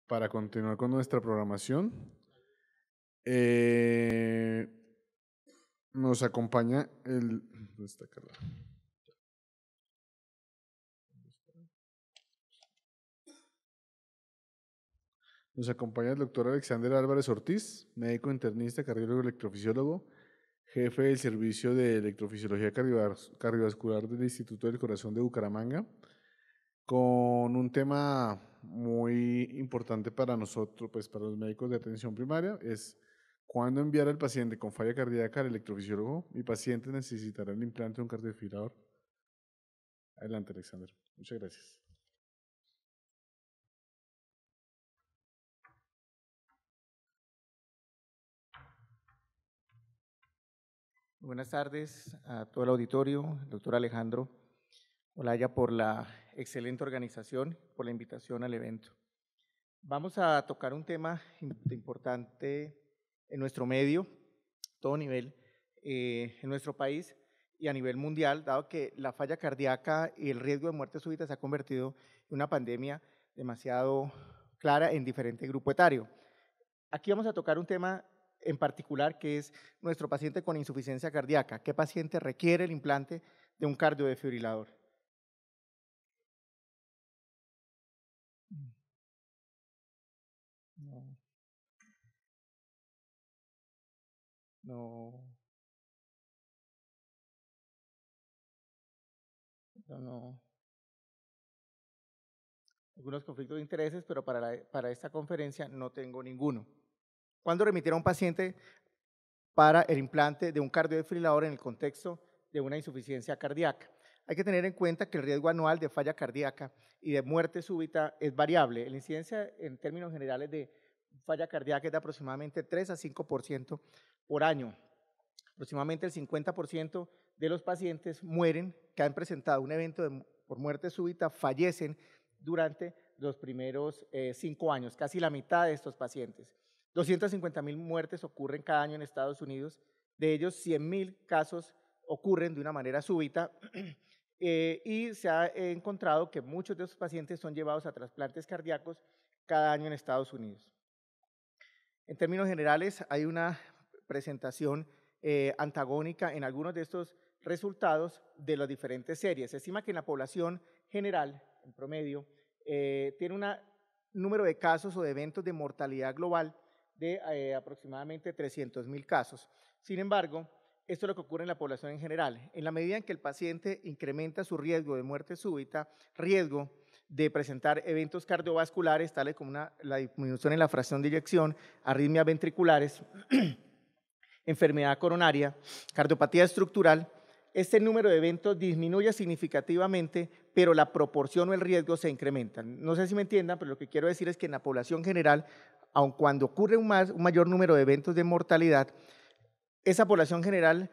para continuar con nuestra programación. Eh, Nos acompaña el... ¿Dónde está Carla? Nos acompaña el doctor Alexander Álvarez Ortiz, médico internista, cardiólogo, electrofisiólogo, jefe del servicio de electrofisiología cardiovascular del Instituto del Corazón de Bucaramanga, con un tema muy importante para nosotros, pues para los médicos de atención primaria, es cuándo enviar al paciente con falla cardíaca al electrofisiólogo. Mi paciente necesitará el implante de un cardiofibrilador. Adelante, Alexander. Muchas gracias. Buenas tardes a todo el auditorio, doctor Alejandro Olaya, por la excelente organización, por la invitación al evento. Vamos a tocar un tema importante en nuestro medio, todo nivel, en nuestro país y a nivel mundial, dado que la falla cardíaca y el riesgo de muerte súbita se ha convertido en una pandemia demasiado clara en diferente grupo etario. Aquí vamos a tocar un tema en particular que es nuestro paciente con insuficiencia cardíaca. ¿Qué paciente requiere el implante de un cardiodefibrilador? No. No. No. Algunos conflictos de intereses, pero para esta conferencia no tengo ninguno. ¿Cuándo remitir a un paciente para el implante de un cardiodefibrilador en el contexto de una insuficiencia cardíaca? Hay que tener en cuenta que el riesgo anual de falla cardíaca y de muerte súbita es variable. La incidencia en términos generales de falla cardíaca es de aproximadamente 3 a 5% por año. Aproximadamente el 50% de los pacientes mueren que han presentado un evento por muerte súbita, fallecen durante los primeros 5 años, casi la mitad de estos pacientes. 250,000 muertes ocurren cada año en Estados Unidos, de ellos 100,000 casos ocurren de una manera súbita y se ha encontrado que muchos de esos pacientes son llevados a trasplantes cardíacos cada año en Estados Unidos. En términos generales, hay una presentación antagónica en algunos de estos resultados de las diferentes series. Se estima que en la población general, en promedio, tiene un número de casos o de eventos de mortalidad global de aproximadamente 300,000 casos. Sin embargo, esto es lo que ocurre en la población en general. En la medida en que el paciente incrementa su riesgo de muerte súbita, riesgo de presentar eventos cardiovasculares, tales como la disminución en la fracción de eyección, arritmias ventriculares, enfermedad coronaria, cardiopatía estructural, este número de eventos disminuye significativamente, pero la proporción o el riesgo se incrementa. No sé si me entiendan, pero lo que quiero decir es que en la población general, aun cuando ocurre un mayor número de eventos de mortalidad, esa población general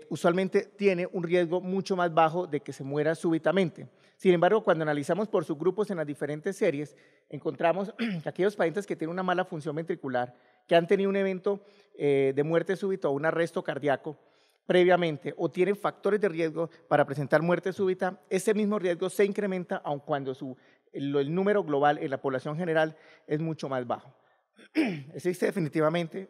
usualmente tiene un riesgo mucho más bajo de que se muera súbitamente. Sin embargo, cuando analizamos por subgrupos en las diferentes series, encontramos que aquellos pacientes que tienen una mala función ventricular, que han tenido un evento de muerte súbita o un arresto cardíaco previamente o tienen factores de riesgo para presentar muerte súbita, ese mismo riesgo se incrementa aun cuando el número global en la población general es mucho más bajo. Existe definitivamente,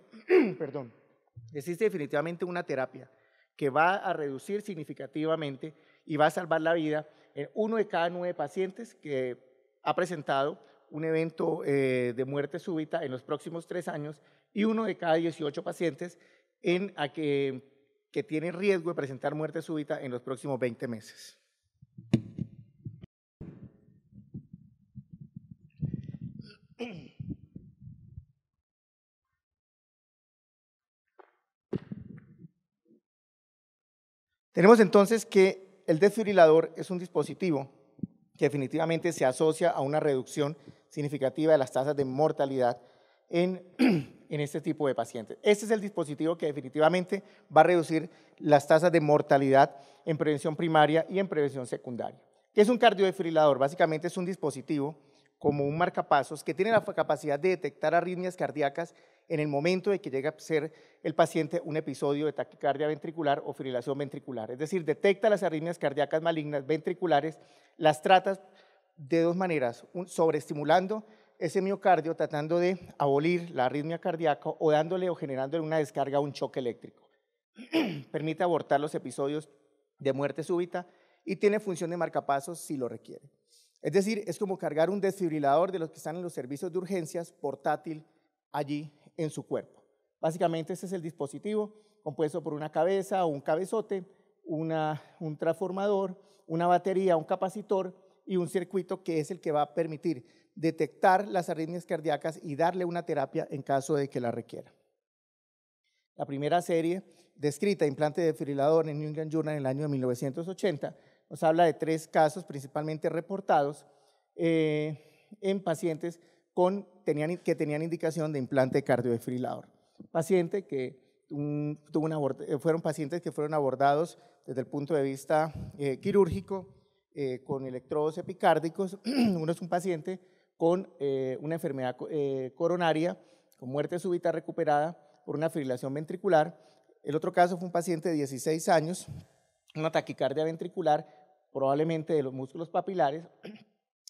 existe definitivamente una terapia que va a reducir significativamente y va a salvar la vida en 1 de cada 9 pacientes que ha presentado un evento de muerte súbita en los próximos 3 años y 1 de cada 18 pacientes que tienen riesgo de presentar muerte súbita en los próximos 20 meses. Tenemos entonces que el desfibrilador es un dispositivo que definitivamente se asocia a una reducción significativa de las tasas de mortalidad en este tipo de pacientes. Este es el dispositivo que definitivamente va a reducir las tasas de mortalidad en prevención primaria y en prevención secundaria. ¿Qué es un cardiodefibrilador? Básicamente es un dispositivo como un marcapasos que tiene la capacidad de detectar arritmias cardíacas en el momento de que llega a ser el paciente un episodio de taquicardia ventricular o fibrilación ventricular. Es decir, detecta las arritmias cardíacas malignas ventriculares, las trata de dos maneras, sobreestimulando ese miocardio tratando de abolir la arritmia cardíaca o dándole o generándole una descarga a un choque eléctrico. Permite abortar los episodios de muerte súbita y tiene función de marcapasos si lo requiere. Es decir, es como cargar un desfibrilador de los que están en los servicios de urgencias portátil allí en su cuerpo. Básicamente este es el dispositivo compuesto por una cabeza o un cabezote, un transformador, una batería, un capacitor y un circuito que es el que va a permitir detectar las arritmias cardíacas y darle una terapia en caso de que la requiera. La primera serie descrita de implante de desfibrilador en New England Journal en el año de 1980 nos habla de 3 casos principalmente reportados en pacientes que tenían indicación de implante cardiodesfibrilador. Paciente que fueron pacientes que fueron abordados desde el punto de vista quirúrgico con electrodos epicárdicos. Uno es un paciente con una enfermedad coronaria, con muerte súbita recuperada por una fibrilación ventricular. El otro caso fue un paciente de 16 años, una taquicardia ventricular, probablemente de los músculos papilares,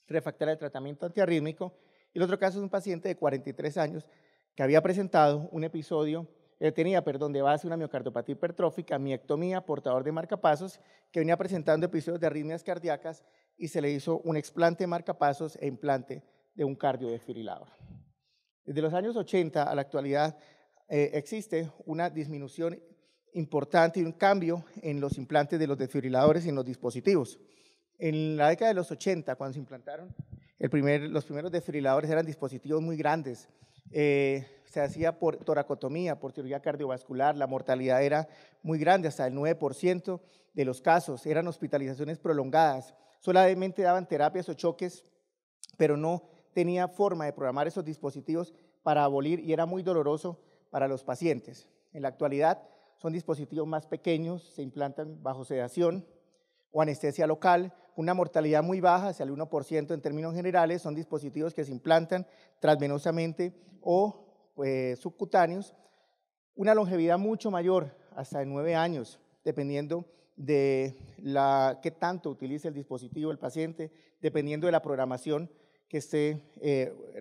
refractaria de tratamiento antiarrítmico. Y el otro caso es un paciente de 43 años que había presentado un episodio, tenía de base una miocardiopatía hipertrófica, miectomía, portador de marcapasos, que venía presentando episodios de arritmias cardíacas y se le hizo un explante de marcapasos e implante de un cardiodesfibrilador. Desde los años 80 a la actualidad existe una disminución importante y un cambio en los implantes de los desfibriladores y en los dispositivos. En la década de los 80, cuando se implantaron, los primeros desfibriladores eran dispositivos muy grandes. Se hacía por toracotomía, por cirugía cardiovascular, la mortalidad era muy grande, hasta el 9% de los casos, eran hospitalizaciones prolongadas, solamente daban terapias o choques, pero no tenía forma de programar esos dispositivos para abolir y era muy doloroso para los pacientes. En la actualidad son dispositivos más pequeños, se implantan bajo sedación o anestesia local, una mortalidad muy baja, hacia el 1% en términos generales, son dispositivos que se implantan transvenosamente o subcutáneos, una longevidad mucho mayor, hasta de 9 años, dependiendo de qué tanto utilice el dispositivo el paciente, dependiendo de la programación que esté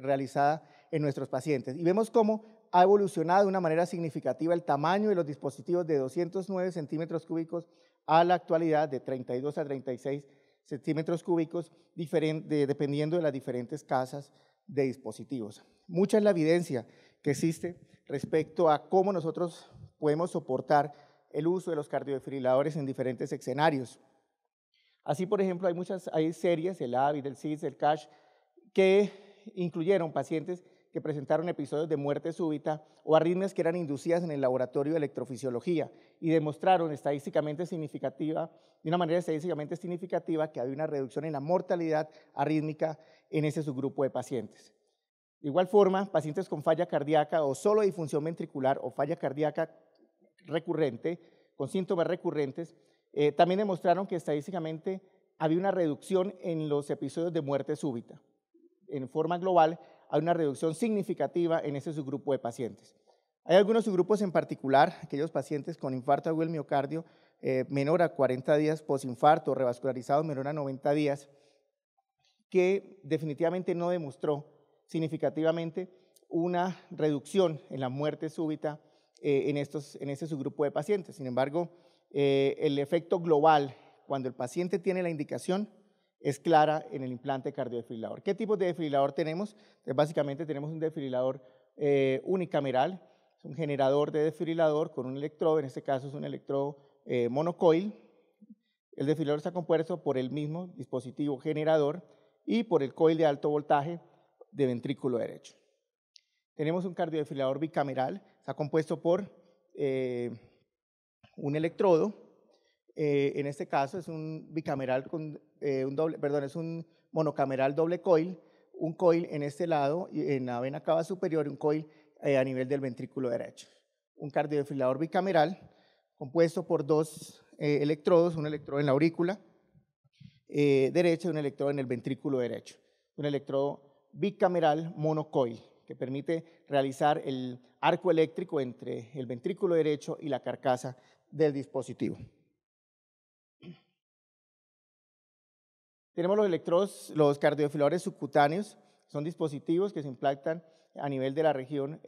realizada en nuestros pacientes. Y vemos cómo ha evolucionado de una manera significativa el tamaño de los dispositivos de 209 centímetros cúbicos a la actualidad de 32 a 36 centímetros cúbicos, dependiendo de las diferentes casas de dispositivos. Mucha es la evidencia que existe respecto a cómo nosotros podemos soportar el uso de los cardiodesfibriladores en diferentes escenarios. Así, por ejemplo, hay series, el AVID, el CIS, el CASH, que incluyeron pacientes que presentaron episodios de muerte súbita o arritmias que eran inducidas en el laboratorio de electrofisiología y demostraron de una manera estadísticamente significativa que había una reducción en la mortalidad arrítmica en ese subgrupo de pacientes. De igual forma, pacientes con falla cardíaca o solo disfunción ventricular o falla cardíaca recurrente, con síntomas recurrentes, también demostraron que estadísticamente había una reducción en los episodios de muerte súbita. En forma global, hay una reducción significativa en ese subgrupo de pacientes. Hay algunos subgrupos en particular, aquellos pacientes con infarto agudo del miocardio menor a 40 días posinfarto, revascularizados menor a 90 días, que definitivamente no demostró significativamente una reducción en la muerte súbita en ese subgrupo de pacientes. Sin embargo, el efecto global, cuando el paciente tiene la indicación, es clara en el implante cardiodesfibrilador. ¿Qué tipo de desfibrilador tenemos? Entonces, básicamente tenemos un desfibrilador unicameral, es un generador de desfibrilador con un electrodo, en este caso es un electrodo monocoil. El desfibrilador está compuesto por el mismo dispositivo generador y por el coil de alto voltaje de ventrículo derecho. Tenemos un cardiodesfibrilador bicameral, está compuesto por un electrodo. En este caso es un bicameral es un monocameral doble coil, un coil en este lado, en la vena cava superior, y un coil a nivel del ventrículo derecho. Un cardiodesfibrilador bicameral compuesto por 2 electrodos, un electrodo en la aurícula derecha y un electrodo en el ventrículo derecho. Un electrodo bicameral monocoil que permite realizar el arco eléctrico entre el ventrículo derecho y la carcasa del dispositivo. Tenemos los electrodos, los cardiodesfibriladores subcutáneos, Son dispositivos que se implantan a nivel de la región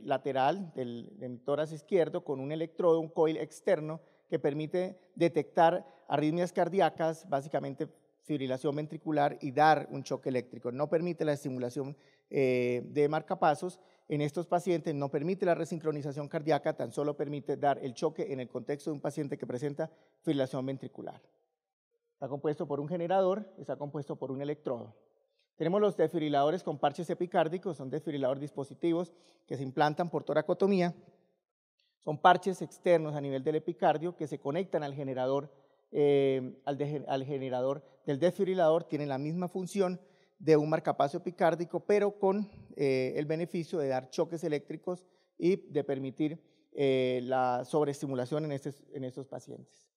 lateral del tórax izquierdo con un electrodo, un coil externo que permite detectar arritmias cardíacas, básicamente fibrilación ventricular y dar un choque eléctrico. No permite la estimulación de marcapasos en estos pacientes, no permite la resincronización cardíaca, tan solo permite dar el choque en el contexto de un paciente que presenta fibrilación ventricular. Está compuesto por un generador, está compuesto por un electrodo. Tenemos los desfibriladores con parches epicárdicos, son desfibriladores dispositivos que se implantan por toracotomía. Son parches externos a nivel del epicardio que se conectan al generador, al generador del desfibrilador, tienen la misma función de un marcapaso epicárdico, pero con el beneficio de dar choques eléctricos y de permitir la sobreestimulación en estos pacientes.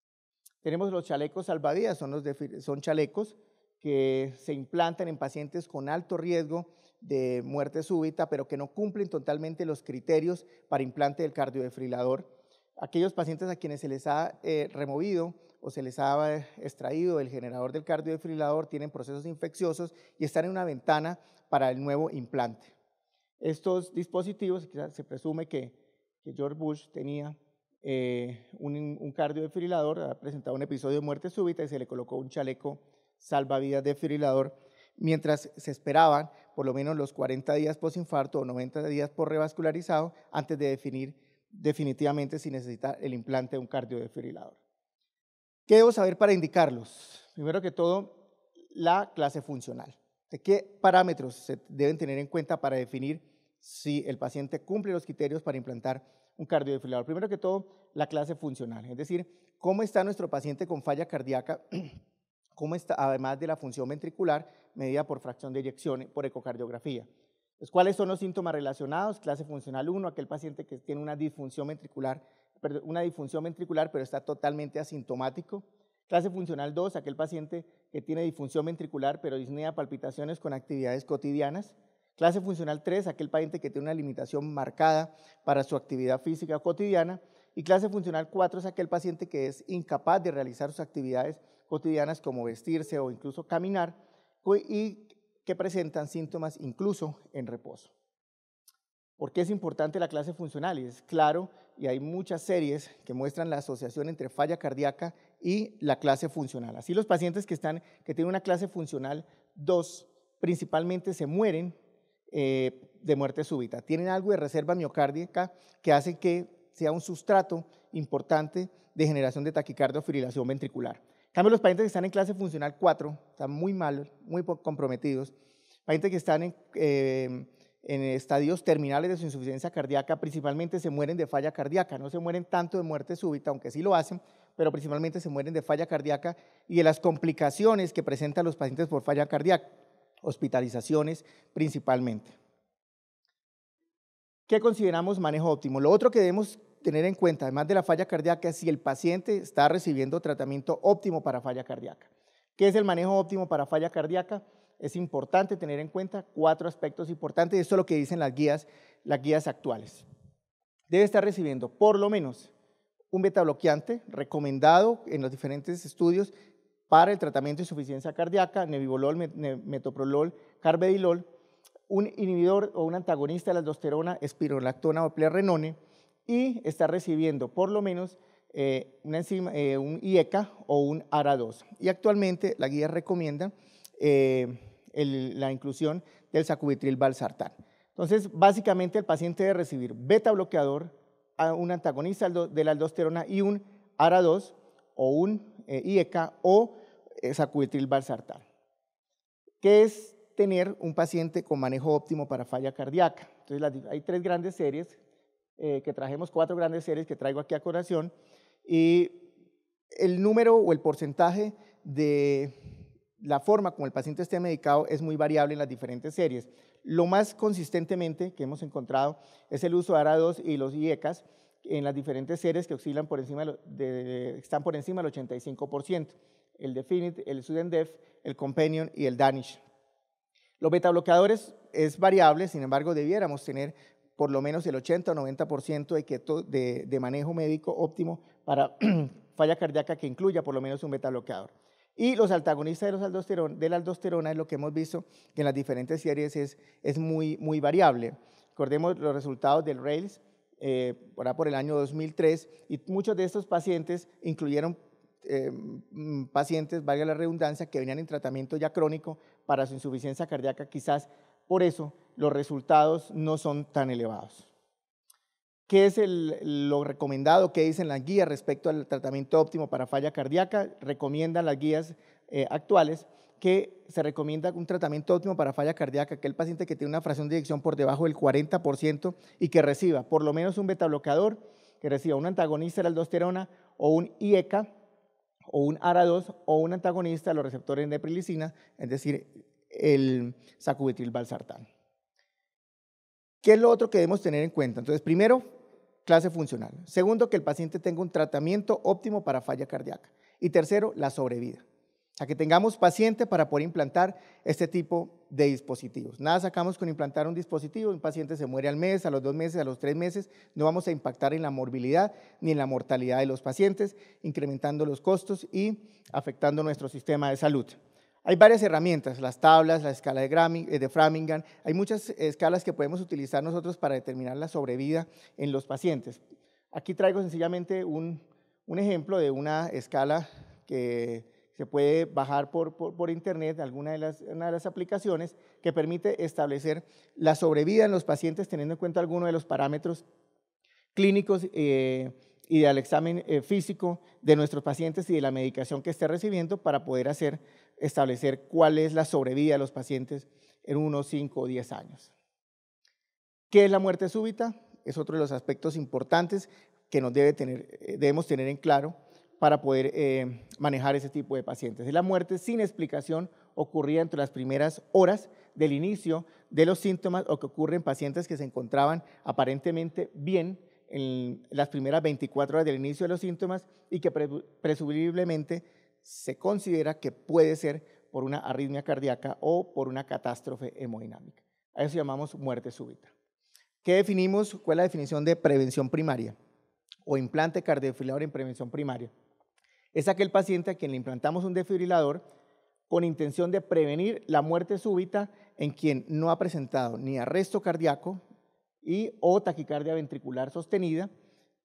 Tenemos los chalecos salvavidas, son chalecos que se implantan en pacientes con alto riesgo de muerte súbita, pero que no cumplen totalmente los criterios para implante del cardiodefibrilador. Aquellos pacientes a quienes se les ha removido o se les ha extraído el generador del cardiodefibrilador tienen procesos infecciosos y están en una ventana para el nuevo implante. Estos dispositivos, se presume que George Bush tenía un cardiodefibrilador, ha presentado un episodio de muerte súbita y se le colocó un chaleco salvavidas desfibrilador, mientras se esperaban por lo menos los 40 días posinfarto o 90 días por revascularizado antes de definir definitivamente si necesita el implante de un cardiodefibrilador. ¿Qué debo saber para indicarlos? Primero que todo, la clase funcional. ¿De qué parámetros se deben tener en cuenta para definir si el paciente cumple los criterios para implantar un cardiodefibrilador? Primero que todo, la clase funcional, es decir, cómo está nuestro paciente con falla cardíaca, cómo está, además de la función ventricular, medida por fracción de eyección por ecocardiografía. Pues, ¿cuáles son los síntomas relacionados? Clase funcional 1, aquel paciente que tiene una disfunción ventricular, pero está totalmente asintomático. Clase funcional 2, aquel paciente que tiene disfunción ventricular, pero disnea de palpitaciones con actividades cotidianas. Clase funcional 3, aquel paciente que tiene una limitación marcada para su actividad física cotidiana. Y clase funcional 4 es aquel paciente que es incapaz de realizar sus actividades cotidianas como vestirse o incluso caminar y que presentan síntomas incluso en reposo. ¿Por qué es importante la clase funcional? Y es claro, y hay muchas series que muestran la asociación entre falla cardíaca y la clase funcional. Así los pacientes que tienen una clase funcional 2 principalmente se mueren de muerte súbita. Tienen algo de reserva miocárdica que hace que sea un sustrato importante de generación de taquicardia o fibrilación ventricular. En cambio, los pacientes que están en clase funcional 4 están muy mal, muy comprometidos. Pacientes que están en estadios terminales de su insuficiencia cardíaca principalmente se mueren de falla cardíaca. No se mueren tanto de muerte súbita, aunque sí lo hacen, pero principalmente se mueren de falla cardíaca y de las complicaciones que presentan los pacientes por falla cardíaca, hospitalizaciones principalmente. ¿Qué consideramos manejo óptimo? Lo otro que debemos tener en cuenta, además de la falla cardíaca, es si el paciente está recibiendo tratamiento óptimo para falla cardíaca. ¿Qué es el manejo óptimo para falla cardíaca? Es importante tener en cuenta 4 aspectos importantes, y esto es lo que dicen las guías actuales. Debe estar recibiendo por lo menos un betabloqueante recomendado en los diferentes estudios para el tratamiento de insuficiencia cardíaca, nebivolol, metoprolol, carvedilol, un inhibidor o un antagonista de la aldosterona, espironolactona o plerenone, y está recibiendo por lo menos una enzima, un IECA o un ARA2. Y actualmente la guía recomienda la inclusión del sacubitril valsartán. Entonces, básicamente el paciente debe recibir beta bloqueador, un antagonista de la aldosterona y un ARA2 o un IECA o sacubitril valsartán. ¿Qué es tener un paciente con manejo óptimo para falla cardíaca? Entonces, hay 3 grandes series que trajimos, 4 grandes series que traigo aquí a colación, y el número o el porcentaje de la forma como el paciente esté medicado es muy variable en las diferentes series. Lo más consistentemente que hemos encontrado es el uso de ARA2 y los IECAS en las diferentes series que oscilan por encima están por encima del 85%, el Definite, el SUDENDEF, el Companion y el Danish. Los betabloqueadores es variable, sin embargo, debiéramos tener por lo menos el 80 o 90% de manejo médico óptimo para falla cardíaca que incluya por lo menos un betabloqueador. Y los antagonistas de la aldosterona es lo que hemos visto que en las diferentes series es muy variable. Recordemos los resultados del RAILS por el año 2003 y muchos de estos pacientes incluyeron pacientes, valga la redundancia, que venían en tratamiento ya crónico para su insuficiencia cardíaca, quizás por eso los resultados no son tan elevados. ¿Qué es lo recomendado? ¿Qué dicen las guías respecto al tratamiento óptimo para falla cardíaca? Recomiendan las guías actuales que se recomienda un tratamiento óptimo para falla cardíaca, aquel paciente que tiene una fracción de eyección por debajo del 40% y que reciba por lo menos un betabloqueador, que reciba un antagonista de la aldosterona o un IECA o un ARA2 o un antagonista de los receptores de neprilicina, es decir, el sacubitril/valsartán. ¿Qué es lo otro que debemos tener en cuenta? Entonces, primero, clase funcional. Segundo, que el paciente tenga un tratamiento óptimo para falla cardíaca. Y tercero, la sobrevida. O sea, que tengamos paciente para poder implantar este tipo de dispositivos. Nada sacamos con implantar un dispositivo, un paciente se muere al mes, a los 2 meses, a los 3 meses, no vamos a impactar en la morbilidad ni en la mortalidad de los pacientes, incrementando los costos y afectando nuestro sistema de salud. Hay varias herramientas, las tablas, la escala de Framingham, hay muchas escalas que podemos utilizar nosotros para determinar la sobrevida en los pacientes. Aquí traigo sencillamente un ejemplo de una escala que se puede bajar por internet, una de las aplicaciones que permite establecer la sobrevida en los pacientes teniendo en cuenta algunos de los parámetros clínicos y del examen físico de nuestros pacientes y de la medicación que esté recibiendo para poder establecer cuál es la sobrevida de los pacientes en unos 5 o 10 años. ¿Qué es la muerte súbita? Es otro de los aspectos importantes que debemos tener en claro para poder manejar ese tipo de pacientes. Es la muerte sin explicación ocurrida entre las primeras horas del inicio de los síntomas o que ocurre en pacientes que se encontraban aparentemente bien en las primeras 24 horas del inicio de los síntomas y que presumiblemente se considera que puede ser por una arritmia cardíaca o por una catástrofe hemodinámica. A eso llamamos muerte súbita. ¿Qué definimos? ¿Cuál es la definición de prevención primaria o implante cardiofibrilador en prevención primaria? Es aquel paciente a quien le implantamos un desfibrilador con intención de prevenir la muerte súbita en quien no ha presentado ni arresto cardíaco o taquicardia ventricular sostenida,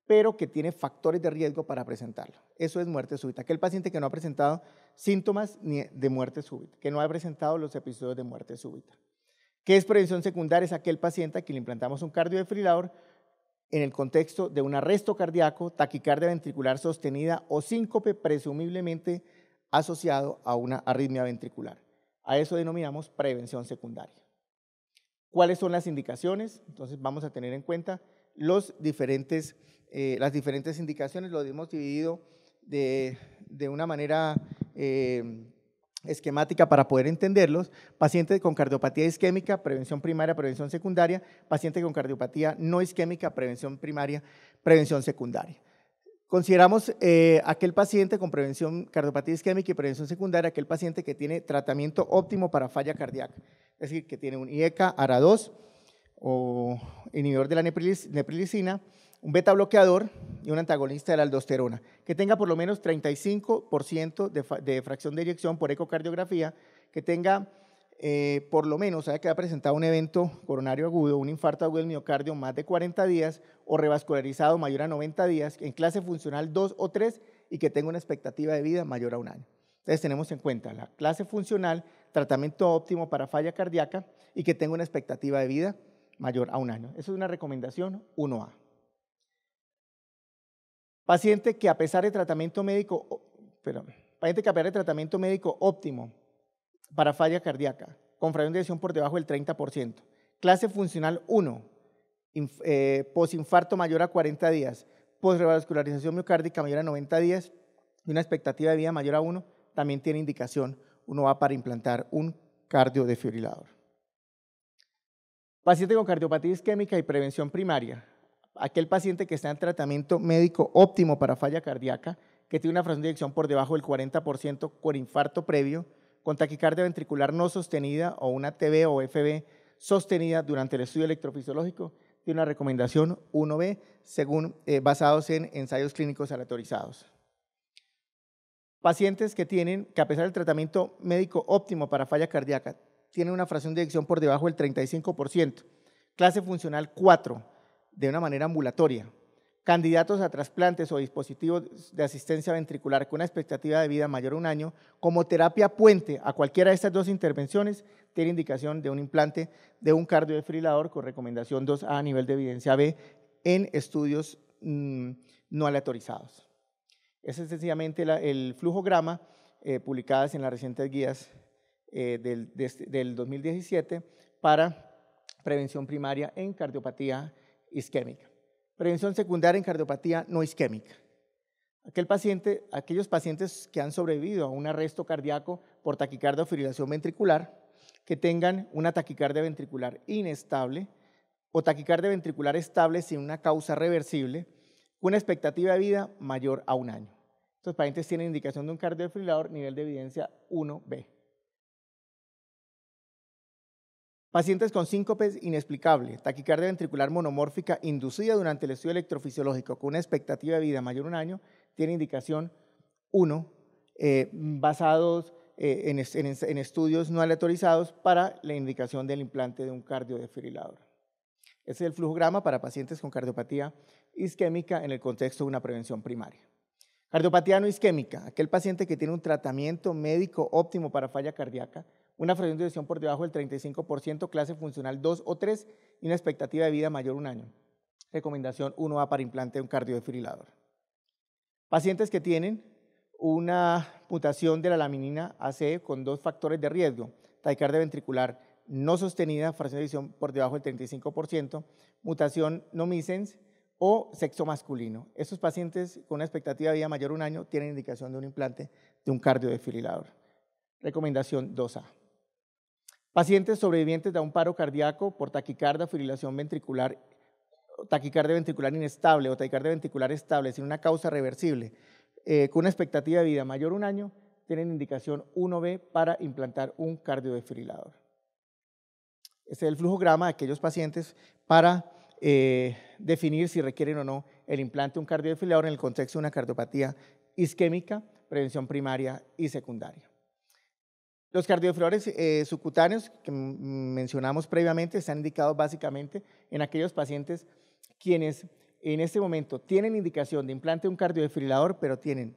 pero que tiene factores de riesgo para presentarlo. Eso es muerte súbita. Aquel paciente que no ha presentado síntomas de muerte súbita, que no ha presentado los episodios de muerte súbita. ¿Qué es prevención secundaria? Es aquel paciente a quien le implantamos un cardiodefibrilador en el contexto de un arresto cardíaco, taquicardia ventricular sostenida o síncope presumiblemente asociado a una arritmia ventricular. A eso denominamos prevención secundaria. ¿Cuáles son las indicaciones? Entonces vamos a tener en cuenta las diferentes indicaciones, lo hemos dividido de una manera esquemática para poder entenderlos. Paciente con cardiopatía isquémica, prevención primaria, prevención secundaria. Paciente con cardiopatía no isquémica, prevención primaria, prevención secundaria. Consideramos aquel paciente con cardiopatía isquémica y prevención secundaria, aquel paciente que tiene tratamiento óptimo para falla cardíaca, es decir, que tiene un IECA, ARA2 o inhibidor de la neprilicina, un beta bloqueador y un antagonista de la aldosterona, que tenga por lo menos 35% de fracción de eyección por ecocardiografía, que tenga por lo menos, haya presentado un evento coronario agudo, un infarto agudo del miocardio más de 40 días o revascularizado mayor a 90 días, en clase funcional 2 o 3 y que tenga una expectativa de vida mayor a 1 año. Entonces tenemos en cuenta la clase funcional, tratamiento óptimo para falla cardíaca y que tenga una expectativa de vida mayor a 1 año. Eso es una recomendación 1A. Paciente que a pesar de tratamiento médico óptimo para falla cardíaca, con fracción de eyección por debajo del 30%. Clase funcional 1, posinfarto mayor a 40 días, posrevascularización miocárdica mayor a 90 días y una expectativa de vida mayor a 1, también tiene indicación 1A para implantar un cardiodefibrilador. Paciente con cardiopatía isquémica y prevención primaria. Aquel paciente que está en tratamiento médico óptimo para falla cardíaca, que tiene una fracción de eyección por debajo del 40% con infarto previo, con taquicardia ventricular no sostenida o una TB o FB sostenida durante el estudio electrofisiológico, tiene una recomendación 1B basados en ensayos clínicos aleatorizados. Pacientes que a pesar del tratamiento médico óptimo para falla cardíaca, tienen una fracción de eyección por debajo del 35%, clase funcional 4, de una manera ambulatoria, candidatos a trasplantes o dispositivos de asistencia ventricular con una expectativa de vida mayor a un año, como terapia puente a cualquiera de estas dos intervenciones, tiene indicación de un implante de un cardiodefibrilador con recomendación 2A a nivel de evidencia B en estudios no aleatorizados. Ese es sencillamente el flujograma publicadas en las recientes guías del 2017 para prevención primaria en cardiopatía isquémica. Prevención secundaria en cardiopatía no isquémica. Aquellos pacientes que han sobrevivido a un arresto cardíaco por taquicardia o fibrilación ventricular, que tengan una taquicardia ventricular inestable o taquicardia ventricular estable sin una causa reversible, con una expectativa de vida mayor a un año. Estos pacientes tienen indicación de un cardiodefibrilador nivel de evidencia 1B. Pacientes con síncope inexplicable, taquicardia ventricular monomórfica inducida durante el estudio electrofisiológico con una expectativa de vida mayor a un año, tiene indicación 1, basados en estudios no aleatorizados para la indicación del implante de un cardiodefibrilador. Ese es el flujograma para pacientes con cardiopatía isquémica en el contexto de una prevención primaria. Cardiopatía no isquémica, aquel paciente que tiene un tratamiento médico óptimo para falla cardíaca, una fracción de eyección por debajo del 35%, clase funcional 2 o 3 y una expectativa de vida mayor a un año. Recomendación 1A para implante de un cardiodefibrilador. Pacientes que tienen una mutación de la laminina AC con 2 factores de riesgo, taquicardia ventricular no sostenida, fracción de eyección por debajo del 35%, mutación no missense o sexo masculino. Estos pacientes con una expectativa de vida mayor a un año tienen indicación de un implante de un cardiodefibrilador. Recomendación 2A. Pacientes sobrevivientes de un paro cardíaco por taquicardia, fibrilación ventricular, taquicardia ventricular inestable o taquicardia ventricular estable sin una causa reversible, con una expectativa de vida mayor a un año, tienen indicación 1B para implantar un cardiodefibrilador. Este es el flujograma de aquellos pacientes para definir si requieren o no el implante de un cardiodefibrilador en el contexto de una cardiopatía isquémica, prevención primaria y secundaria. Los cardiodefibriladores subcutáneos que mencionamos previamente están indicados básicamente en aquellos pacientes quienes en este momento tienen indicación de implante de un cardiodefibrilador, pero tienen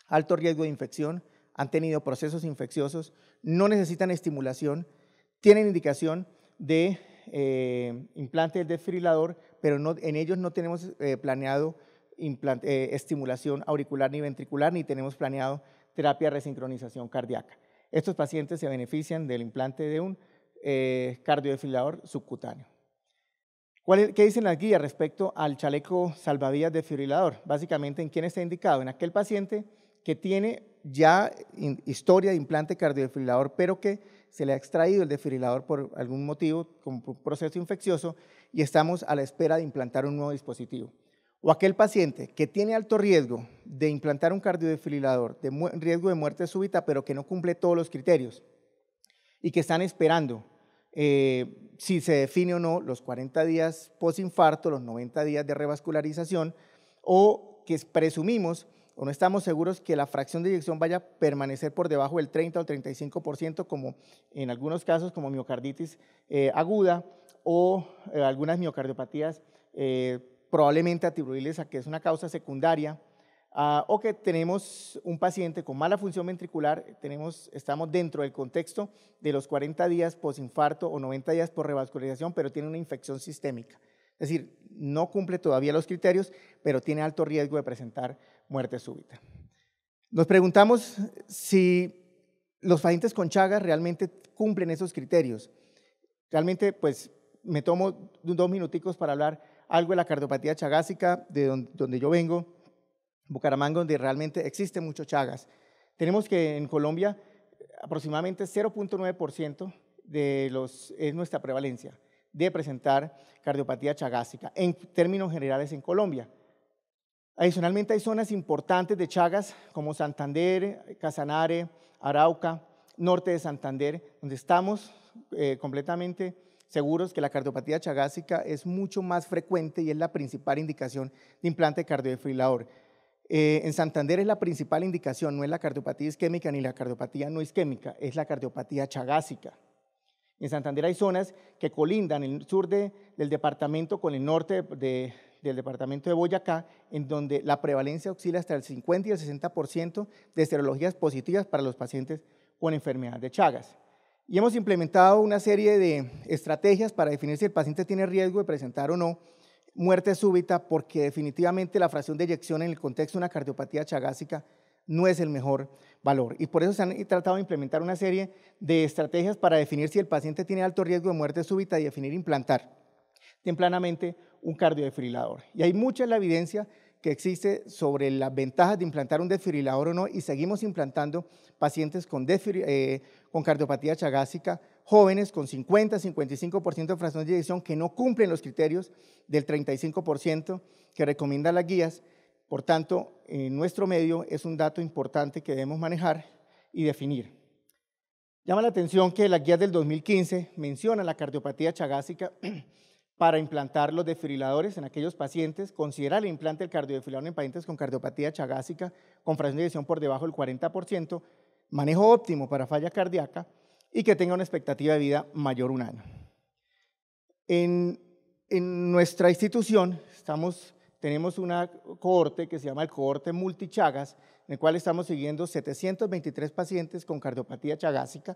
alto riesgo de infección, han tenido procesos infecciosos, no necesitan estimulación, tienen indicación de implante del desfibrilador, pero en ellos no tenemos planeado estimulación auricular ni ventricular, ni tenemos planeado terapia de resincronización cardíaca. Estos pacientes se benefician del implante de un cardiodefibrilador subcutáneo. ¿Qué dicen las guías respecto al chaleco salvavidas desfibrilador? Básicamente, ¿en quién está indicado? En aquel paciente que tiene ya historia de implante cardiodefibrilador, pero que se le ha extraído el desfibrilador por algún motivo, como un proceso infeccioso, y estamos a la espera de implantar un nuevo dispositivo. O aquel paciente que tiene alto riesgo de implantar un cardiodefibrilador, riesgo de muerte súbita, pero que no cumple todos los criterios y que están esperando si se define o no los 40 días posinfarto, los 90 días de revascularización, o que presumimos o no estamos seguros que la fracción de eyección vaya a permanecer por debajo del 30 o 35%, como en algunos casos como miocarditis aguda o algunas miocardiopatías probablemente atibriles, que es una causa secundaria, o que tenemos un paciente con mala función ventricular, estamos dentro del contexto de los 40 días posinfarto o 90 días por revascularización, pero tiene una infección sistémica. Es decir, no cumple todavía los criterios, pero tiene alto riesgo de presentar muerte súbita. Nos preguntamos si los pacientes con Chagas realmente cumplen esos criterios. Realmente, pues, me tomo 2 minuticos para hablar algo de la cardiopatía chagásica, de donde yo vengo, Bucaramanga, donde realmente existe mucho Chagas. Tenemos que en Colombia aproximadamente 0.9% es nuestra prevalencia de presentar cardiopatía chagásica en términos generales en Colombia. Adicionalmente hay zonas importantes de Chagas como Santander, Casanare, Arauca, norte de Santander, donde estamos completamente seguros que la cardiopatía chagásica es mucho más frecuente y es la principal indicación de implante cardiodefibrilador. En Santander es la principal indicación, no es la cardiopatía isquémica ni la cardiopatía no isquémica, es la cardiopatía chagásica. En Santander hay zonas que colindan en el sur del departamento con el norte del departamento de Boyacá, en donde la prevalencia oscila hasta el 50 y el 60% de serologías positivas para los pacientes con enfermedad de Chagas. Y hemos implementado una serie de estrategias para definir si el paciente tiene riesgo de presentar o no muerte súbita, porque definitivamente la fracción de eyección en el contexto de una cardiopatía chagásica no es el mejor valor. Y por eso se han tratado de implementar una serie de estrategias para definir si el paciente tiene alto riesgo de muerte súbita y definir implantar tempranamente un cardiodefibrilador. Y hay mucha la evidencia que existe sobre las ventajas de implantar un desfibrilador o no, y seguimos implantando pacientes con cardiopatía chagásica, jóvenes con 50-55% de fracción de eyección que no cumplen los criterios del 35% que recomiendan las guías. Por tanto, en nuestro medio es un dato importante que debemos manejar y definir. Llama la atención que las guías del 2015 mencionan la cardiopatía chagásica para implantar los desfibriladores en aquellos pacientes, considerar el implante del cardiodefibrilador en pacientes con cardiopatía chagásica con fracción de eyección por debajo del 40%, manejo óptimo para falla cardíaca y que tenga una expectativa de vida mayor a un año. En nuestra institución tenemos una cohorte que se llama el cohorte multichagas, en el cual estamos siguiendo 723 pacientes con cardiopatía chagásica,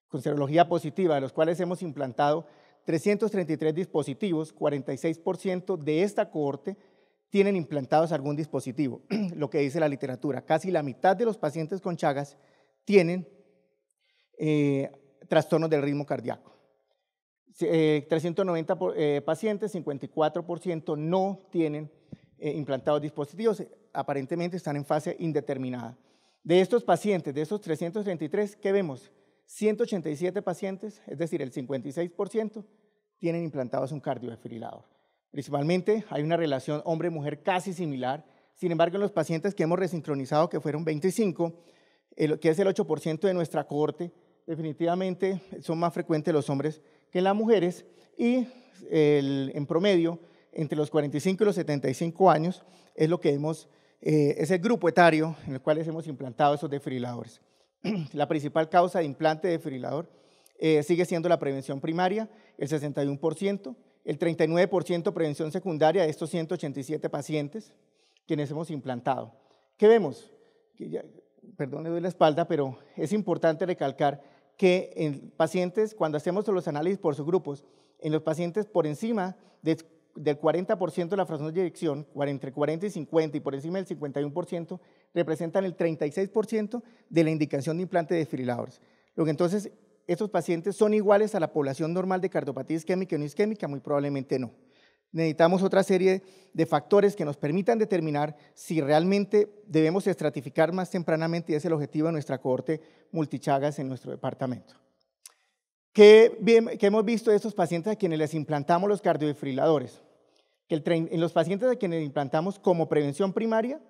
con serología positiva, de los cuales hemos implantado 333 dispositivos, 46% de esta cohorte tienen implantados algún dispositivo, lo que dice la literatura. Casi la mitad de los pacientes con Chagas tienen trastornos del ritmo cardíaco. 390 pacientes, 54% no tienen implantados dispositivos, aparentemente están en fase indeterminada. De estos pacientes, de esos 333, ¿qué vemos? 187 pacientes, es decir, el 56%, tienen implantados un cardiodefibrilador. Principalmente hay una relación hombre-mujer casi similar. Sin embargo, en los pacientes que hemos resincronizado, que fueron 25, que es el 8% de nuestra cohorte, definitivamente son más frecuentes los hombres que las mujeres, y en promedio, entre los 45 y los 75 años, es el grupo etario en el cual hemos implantado esos desfibriladores. La principal causa de implante de desfibrilador sigue siendo la prevención primaria, el 61%, el 39% prevención secundaria de estos 187 pacientes quienes hemos implantado. ¿Qué vemos? Perdón, le doy la espalda, pero es importante recalcar que en pacientes, cuando hacemos los análisis por subgrupos, en los pacientes por encima del 40% de la fracción de eyección, entre 40 y 50 y por encima del 51%, representan el 36% de la indicación de implante de desfibriladores. Lo que entonces, ¿estos pacientes son iguales a la población normal de cardiopatía isquémica o no isquémica? Muy probablemente no. Necesitamos otra serie de factores que nos permitan determinar si realmente debemos estratificar más tempranamente, y ese es el objetivo de nuestra cohorte multichagas en nuestro departamento. ¿Qué hemos visto de estos pacientes a quienes les implantamos los cardiodefibriladores? Que en los pacientes a quienes implantamos como prevención primaria,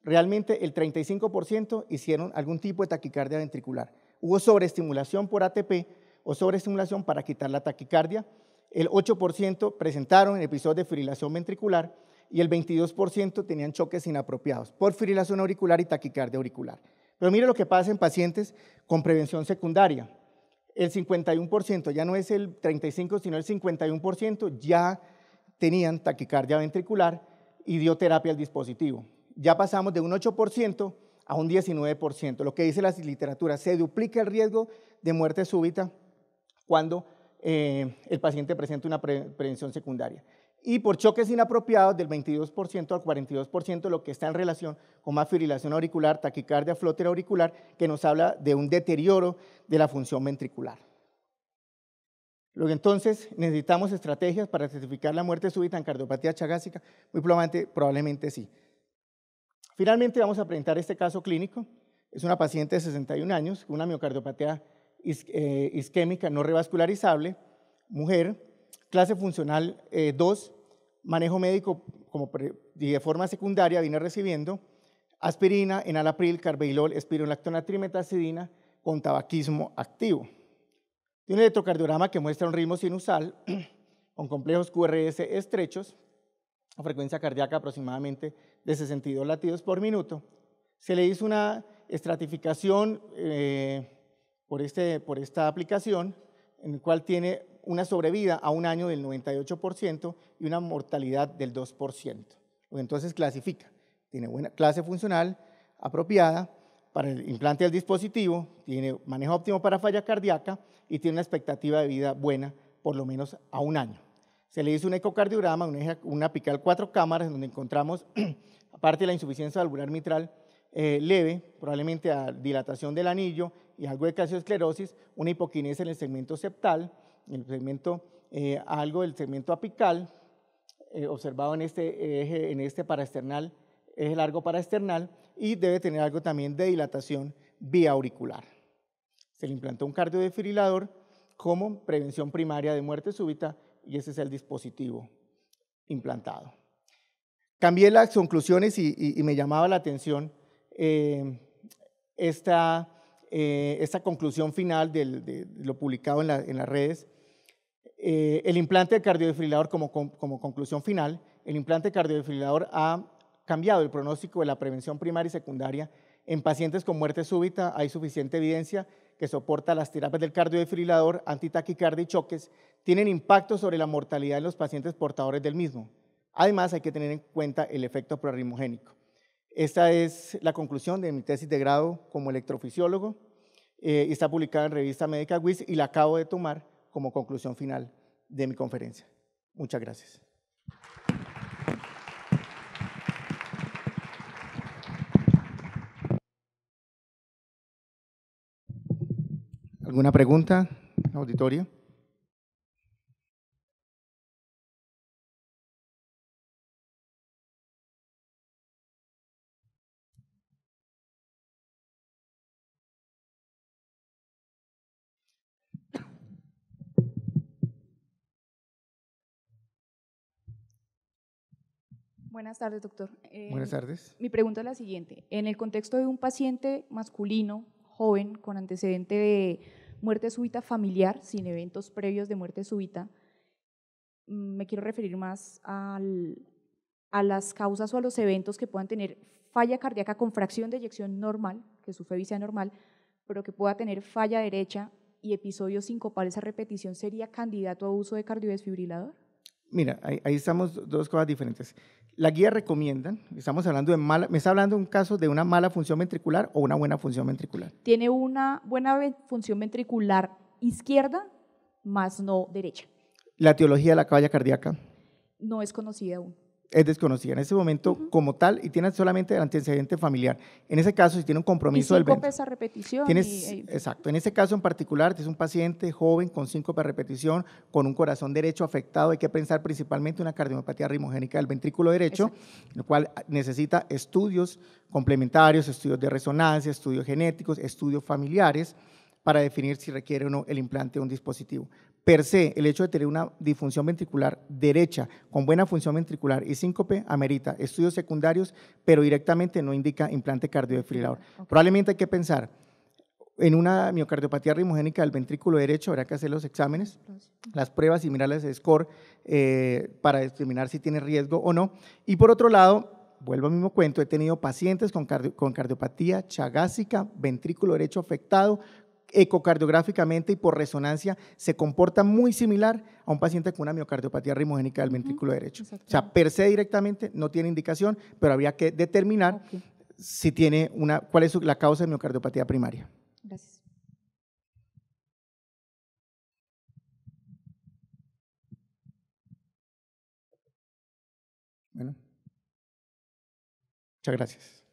realmente el 35% hicieron algún tipo de taquicardia ventricular. Hubo sobreestimulación por ATP o sobreestimulación para quitar la taquicardia. El 8% presentaron episodios de fibrilación ventricular y el 22% tenían choques inapropiados por fibrilación auricular y taquicardia auricular. Pero mire lo que pasa en pacientes con prevención secundaria. El 51%, ya no es el 35%, sino el 51%, ya tenían taquicardia ventricular y dio terapia al dispositivo. Ya pasamos de un 8% a un 19%, lo que dice la literatura, se duplica el riesgo de muerte súbita cuando el paciente presenta una prevención secundaria. Y por choques inapropiados del 22% al 42%, lo que está en relación con más fibrilación auricular, taquicardia flóter auricular, que nos habla de un deterioro de la función ventricular. Luego entonces necesitamos estrategias para certificar la muerte súbita en cardiopatía chagásica, muy probablemente sí. Finalmente vamos a presentar este caso clínico. Es una paciente de 61 años con una miocardiopatía isquémica no revascularizable, mujer, clase funcional 2, manejo médico y de forma secundaria viene recibiendo aspirina, enalapril, carvedilol, espironolactona, trimetazidina con tabaquismo activo. Tiene un electrocardiograma que muestra un ritmo sinusal con complejos QRS estrechos a frecuencia cardíaca aproximadamente de 62 latidos por minuto. Se le hizo una estratificación por esta aplicación, en el cual tiene una sobrevida a un año del 98% y una mortalidad del 2%. Entonces clasifica, tiene buena clase funcional apropiada para el implante del dispositivo, tiene manejo óptimo para falla cardíaca y tiene una expectativa de vida buena por lo menos a un año. Se le hizo un ecocardiograma, una apical 4 cámaras, donde encontramos, aparte de la insuficiencia valvular mitral leve, probablemente a dilatación del anillo y algo de calciosclerosis, una hipoquinesia en el segmento septal, algo del segmento apical, observado en este eje, en este paraesternal, eje largo paraesternal, y debe tener algo también de dilatación vía auricular. Se le implantó un cardiodefibrilador como prevención primaria de muerte súbita y ese es el dispositivo implantado. Cambié las conclusiones y me llamaba la atención esta conclusión final de lo publicado en las redes. El implante de cardiodefibrilador como conclusión final, el implante de cardiodefibrilador ha cambiado el pronóstico de la prevención primaria y secundaria. En pacientes con muerte súbita hay suficiente evidencia que soporta las terapias del cardiodefibrilador, antitaquicardia y choques, tienen impacto sobre la mortalidad en los pacientes portadores del mismo. Además, hay que tener en cuenta el efecto proarritmogénico. Esta es la conclusión de mi tesis de grado como electrofisiólogo y está publicada en revista médica WIS y la acabo de tomar como conclusión final de mi conferencia. Muchas gracias. ¿Alguna pregunta, auditorio? Buenas tardes, doctor. Buenas tardes. Mi pregunta es la siguiente. En el contexto de un paciente masculino, joven, con antecedente de muerte súbita familiar, sin eventos previos de muerte súbita, me quiero referir más a las causas o a los eventos que puedan tener falla cardíaca con fracción de eyección normal, que su FEBI sea normal, pero que pueda tener falla derecha y episodios sincopales a repetición, ¿sería candidato a uso de cardiodesfibrilador? Mira, ahí estamos dos cosas diferentes. La guía recomienda, estamos hablando de me está hablando de un caso de una mala función ventricular o una buena función ventricular. Tiene una buena función ventricular izquierda, más no derecha. La etiología de la falla cardíaca no es conocida aún. Es desconocida en ese momento como tal y tiene solamente el antecedente familiar. En ese caso, si tiene un compromiso del síncope a repetición. Exacto. En ese caso en particular, es un paciente joven con síncope a repetición, con un corazón derecho afectado. Hay que pensar principalmente en una cardiomapatía ritmogénica del ventrículo derecho, lo cual necesita estudios complementarios, estudios de resonancia, estudios genéticos, estudios familiares, para definir si requiere o no el implante de un dispositivo. Per se, el hecho de tener una disfunción ventricular derecha con buena función ventricular y síncope amerita estudios secundarios, pero directamente no indica implante cardiodefibrilador. Probablemente hay que pensar en una miocardiopatía ritmogénica del ventrículo derecho, habrá que hacer los exámenes, las pruebas y mirarles el score para determinar si tiene riesgo o no. Y por otro lado, vuelvo al mismo cuento, he tenido pacientes con cardiopatía chagásica, ventrículo derecho afectado, ecocardiográficamente y por resonancia se comporta muy similar a un paciente con una miocardiopatía ritmogénica del ventrículo derecho. O sea, per se directamente no tiene indicación, pero habría que determinar si tiene cuál es la causa de miocardiopatía primaria. Gracias. Bueno, muchas gracias.